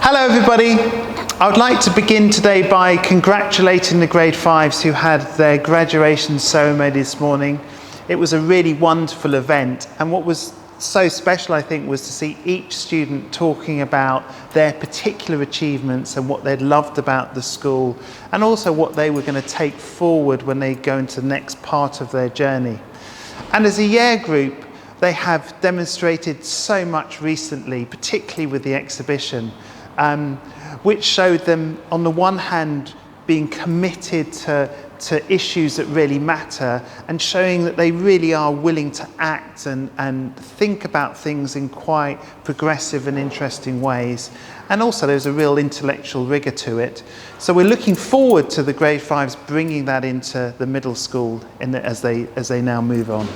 Hello everybody. I would like to begin today by congratulating the grade 5s who had their graduation ceremony this morning. It was a really wonderful event, and what was so special, I think, was to see each student talking about their particular achievements and what they'd loved about the school, and also what they were going to take forward when they go into the next part of their journey. And as a year group, they have demonstrated so much recently, particularly with the exhibition, which showed them, on the one hand, being committed to issues that really matter, and showing that they really are willing to act and think about things in quite progressive and interesting ways. And also there's a real intellectual rigour to it. So we're looking forward to the grade 5s bringing that into the middle school as they now move on.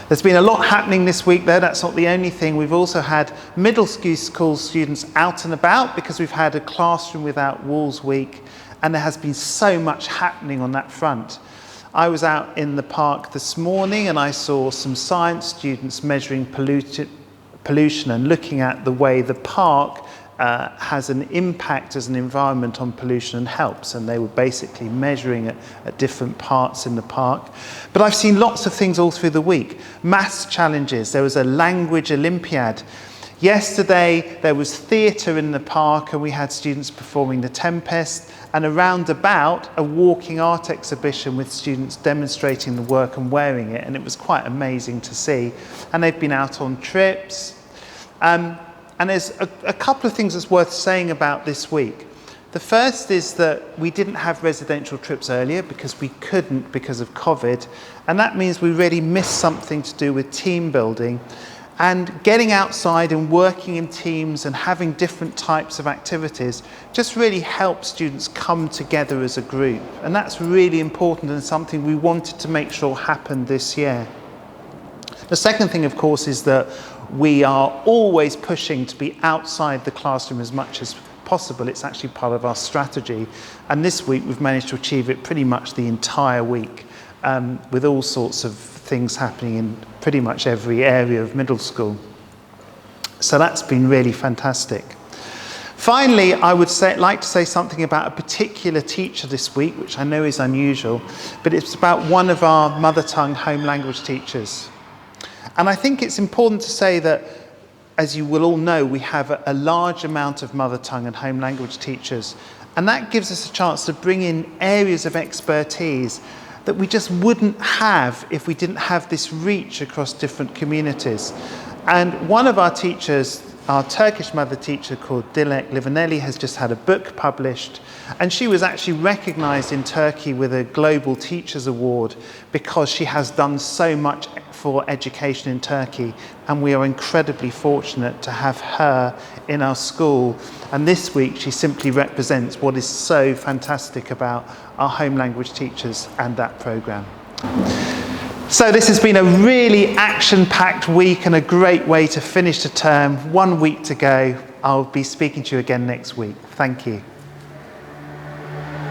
There's been a lot happening this week though. That's not the only thing. We've also had middle school students out and about because we've had a Classroom Without Walls week, and there has been so much happening on that front. I was out in the park this morning and I saw some science students measuring pollution and looking at the way the park has an impact as an environment on pollution and helps, and they were basically measuring it at different parts in the park. But I've seen lots of things all through the week. Maths challenges, there was a language Olympiad. Yesterday there was theatre in the park and we had students performing The Tempest, and around about a walking art exhibition with students demonstrating the work and wearing it, and it was quite amazing to see. And they've been out on trips. And there's a couple of things that's worth saying about this week. The first is that we didn't have residential trips earlier because we couldn't because of COVID, and that means we really missed something to do with team building. And getting outside and working in teams and having different types of activities just really helps students come together as a group. And that's really important and something we wanted to make sure happened this year. The second thing, of course, is that we are always pushing to be outside the classroom as much as possible. It's actually part of our strategy. And this week we've managed to achieve it pretty much the entire week, with all sorts of things happening in pretty much every area of middle school. So that's been really fantastic. Finally, I would like to say something about a particular teacher this week, which I know is unusual, but it's about one of our mother tongue home language teachers. And I think it's important to say that, as you will all know, we have a large amount of mother tongue and home language teachers, and that gives us a chance to bring in areas of expertise that we just wouldn't have if we didn't have this reach across different communities. And one of our teachers, our Turkish mother teacher called Dilek Livaneli, has just had a book published, and she was actually recognised in Turkey with a Global Teachers Award because she has done so much for education in Turkey, and we are incredibly fortunate to have her in our school. And this week she simply represents what is so fantastic about our home language teachers and that programme. So this has been a really action-packed week and a great way to finish the term. 1 week to go. I'll be speaking to you again next week. Thank you.